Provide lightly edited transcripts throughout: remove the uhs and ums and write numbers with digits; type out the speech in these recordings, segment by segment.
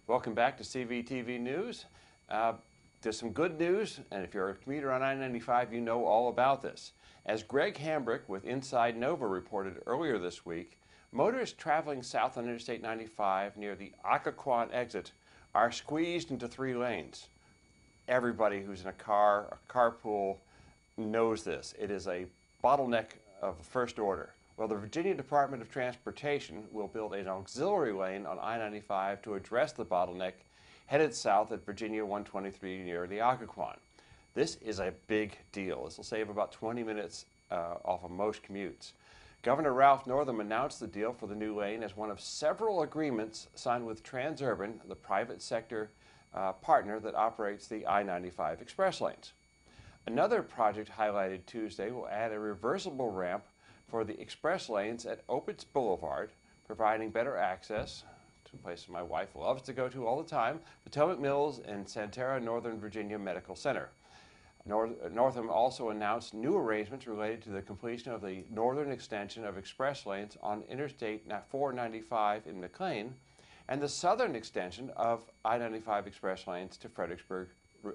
Welcome back to CVTV News. There's some good news, and if you're a commuter on I-95, you know all about this. As Greg Hambrick with Inside Nova reported earlier this week, motorists traveling south on Interstate 95 near the Occoquan exit are squeezed into 3 lanes. Everybody who's in a carpool knows this. It is a bottleneck of the first order. Well, the Virginia Department of Transportation will build an auxiliary lane on I-95 to address the bottleneck headed south at Virginia 123 near the Occoquan. This is a big deal. This will save about 20 minutes off of most commutes. Governor Ralph Northam announced the deal for the new lane as one of several agreements signed with Transurban, the private sector partner that operates the I-95 express lanes. Another project highlighted Tuesday will add a reversible ramp for the express lanes at Opitz Boulevard, providing better access to a place my wife loves to go to all the time, Potomac Mills and Santerra Northern Virginia Medical Center. Northam also announced new arrangements related to the completion of the northern extension of express lanes on Interstate 495 in McLean and the southern extension of I-95 express lanes to Fredericksburg,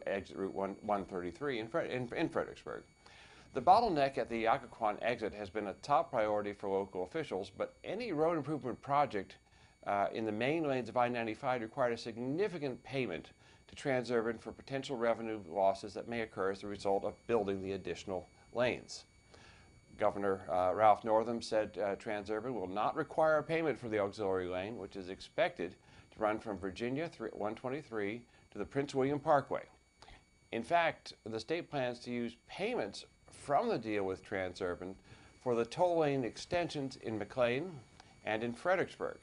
exit Route 133 in Fredericksburg. The bottleneck at the Occoquan exit has been a top priority for local officials, but any road improvement project in the main lanes of I-95 required a significant payment to Transurban for potential revenue losses that may occur as a result of building the additional lanes. Governor Ralph Northam said Transurban will not require a payment for the auxiliary lane, which is expected to run from Virginia 123 to the Prince William Parkway. In fact, the state plans to use payments from the deal with Transurban for the toll lane extensions in McLean and in Fredericksburg.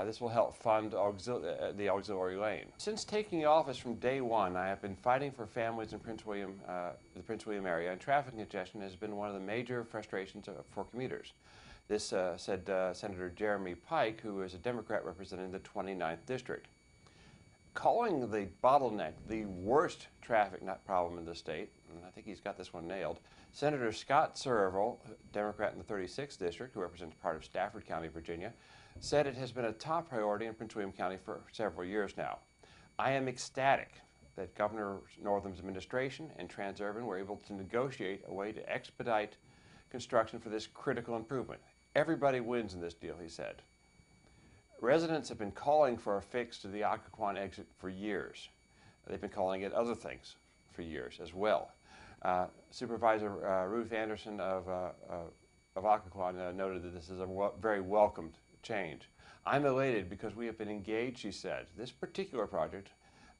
This will help fund the auxiliary lane. Since taking office from day one, I have been fighting for families in the Prince William area, and traffic congestion has been one of the major frustrations for commuters. This said Senator Jeremy Pike, who is a Democrat representing the 29th District. Calling the bottleneck the worst traffic problem in the state, and I think he's got this one nailed, Senator Scott Surville, Democrat in the 36th District, who represents part of Stafford County, Virginia, said it has been a top priority in Prince William County for several years now. I am ecstatic that Governor Northam's administration and Transurban were able to negotiate a way to expedite construction for this critical improvement. Everybody wins in this deal, he said. Residents have been calling for a fix to the Occoquan exit for years. They've been calling it other things for years as well. Supervisor Ruth Anderson of Occoquan noted that this is a very welcomed change. I'm elated because we have been engaged, she said. This particular project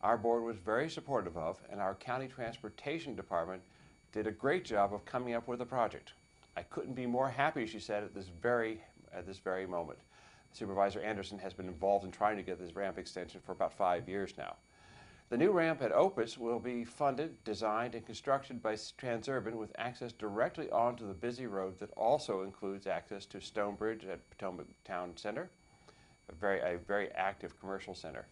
our board was very supportive of, and our county transportation department did a great job of coming up with a project. I couldn't be more happy, she said, at this very moment. Supervisor Anderson has been involved in trying to get this ramp extension for about 5 years now. The new ramp at Opitz will be funded, designed, and constructed by Transurban with access directly onto the busy road that also includes access to Stonebridge at Potomac Town Center, a very active commercial center.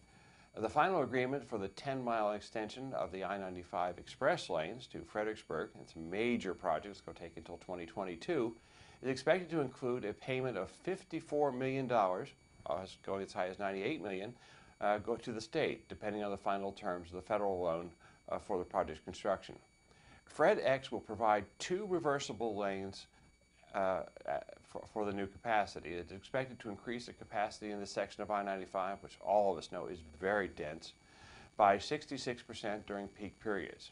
The final agreement for the 10-mile extension of the I-95 express lanes to Fredericksburg, it's a major project, it's going to take until 2022, is expected to include a payment of $54 million, going as high as $98 million, go to the state, depending on the final terms of the federal loan for the project's construction. FredEx will provide 2 reversible lanes for the new capacity. It's expected to increase the capacity in this section of I-95, which all of us know is very dense, by 66% during peak periods.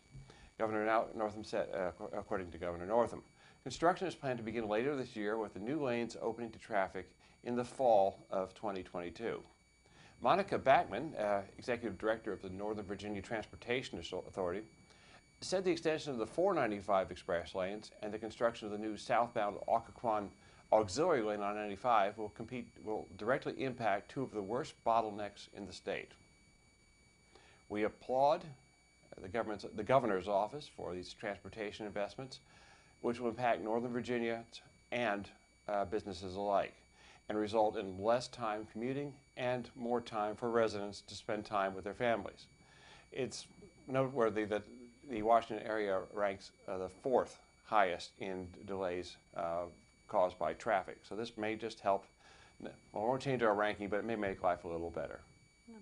Governor Northam said, according to Governor Northam, construction is planned to begin later this year with the new lanes opening to traffic in the fall of 2022. Monica Backman, Executive Director of the Northern Virginia Transportation Authority, said the extension of the 495 express lanes and the construction of the new southbound Occoquan auxiliary lane on 95 will directly impact 2 of the worst bottlenecks in the state. We applaud the governor's office for these transportation investments, which will impact Northern Virginia and businesses alike, and result in less time commuting and more time for residents to spend time with their families. It's noteworthy that the Washington area ranks the 4th highest in delays caused by traffic. So this may just help, well, it won't change our ranking, but it may make life a little better. Yeah.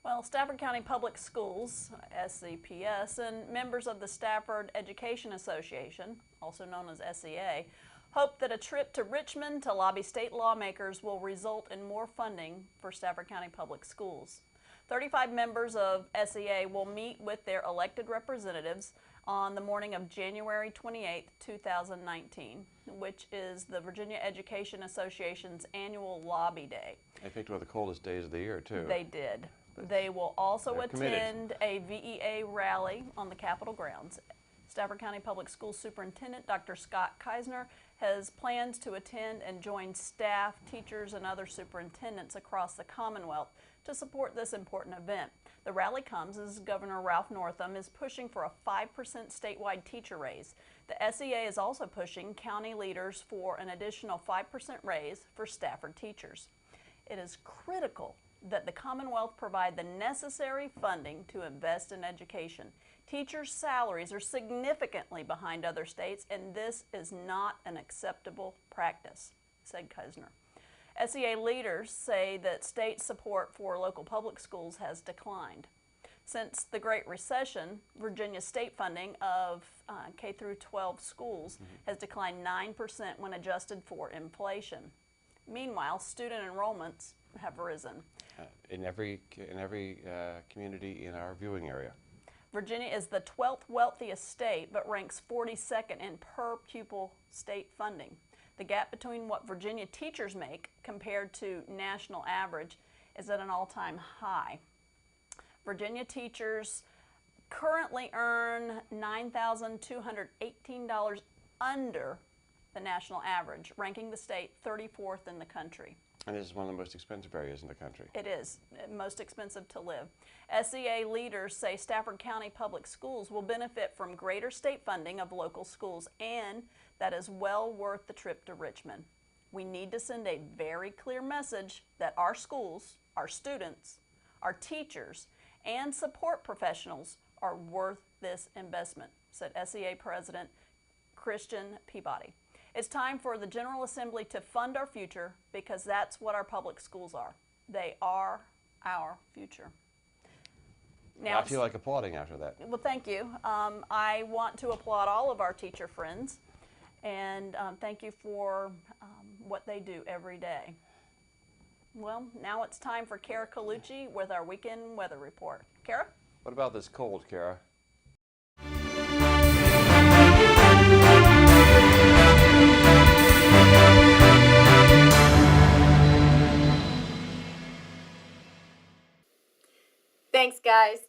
Well, Stafford County Public Schools, SCPS, and members of the Stafford Education Association, also known as SEA, hope that a trip to Richmond to lobby state lawmakers will result in more funding for Stafford County Public Schools. 35 members of SEA will meet with their elected representatives on the morning of January 28, 2019, which is the Virginia Education Association's annual lobby day. They picked one of the coldest days of the year, too. They did. They will also attend committed. a VEA rally on the Capitol grounds. Stafford County Public Schools Superintendent Dr. Scott Keisner has plans to attend and join staff, teachers, and other superintendents across the Commonwealth to support this important event. The rally comes as Governor Ralph Northam is pushing for a 5% statewide teacher raise. The SEA is also pushing county leaders for an additional 5% raise for Stafford teachers. It is critical that the Commonwealth provide the necessary funding to invest in education. Teachers' salaries are significantly behind other states, and this is not an acceptable practice, said Keisner. SEA leaders say that state support for local public schools has declined. Since the Great Recession, Virginia state funding of K through 12 schools has declined 9% when adjusted for inflation. Meanwhile, student enrollments have risen. In every community in our viewing area. Virginia is the 12th wealthiest state, but ranks 42nd in per pupil state funding. The gap between what Virginia teachers make compared to national average is at an all-time high. Virginia teachers currently earn $9,218 under the national average, ranking the state 34th in the country. And this is one of the most expensive areas in the country. It is most expensive to live. SEA leaders say Stafford County Public Schools will benefit from greater state funding of local schools, and that is well worth the trip to Richmond. We need to send a very clear message that our schools, our students, our teachers, and support professionals are worth this investment, said SEA President Christian Peabody. It's time for the General Assembly to fund our future, because that's what our public schools are. They are our future. Now, I feel like applauding after that. Well, thank you. I want to applaud all of our teacher friends, and thank you for what they do every day. Well, now it's time for Kara Colucci with our weekend weather report. Kara? What about this cold, Kara? Thanks, guys.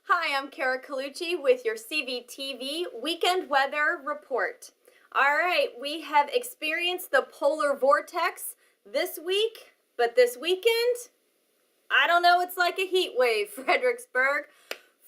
Hi, I'm Kara Colucci with your CVTV Weekend Weather Report. All right, we have experienced the polar vortex this week, but this weekend, I don't know, it's like a heat wave, Fredericksburg.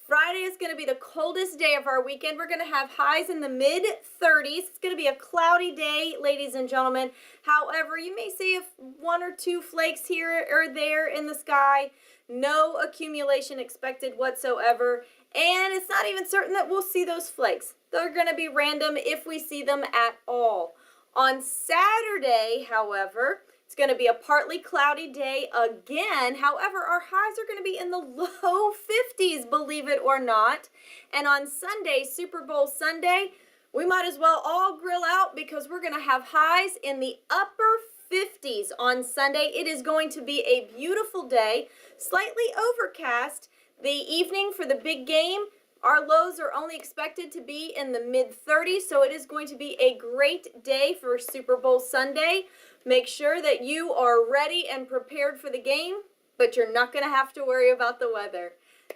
Friday is going to be the coldest day of our weekend. We're going to have highs in the mid-30s. It's going to be a cloudy day, ladies and gentlemen. However, you may see one or two flakes here or there in the sky. No accumulation expected whatsoever. And it's not even certain that we'll see those flakes. They're going to be random if we see them at all. On Saturday, however, it's going to be a partly cloudy day again. However, our highs are going to be in the low 50s, believe it or not. And on Sunday, Super Bowl Sunday, we might as well all grill out, because we're going to have highs in the upper 50s on Sunday. It is going to be a beautiful day, slightly overcast. The evening for the big game, our lows are only expected to be in the mid-30s, so it is going to be a great day for Super Bowl Sunday. Make sure that you are ready and prepared for the game, but you're not going to have to worry about the weather.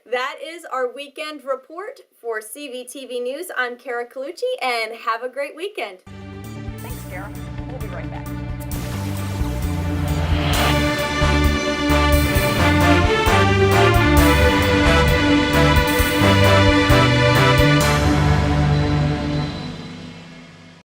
That is our weekend report for CVTV News. I'm Kara Colucci, and have a great weekend. Thanks, Kara.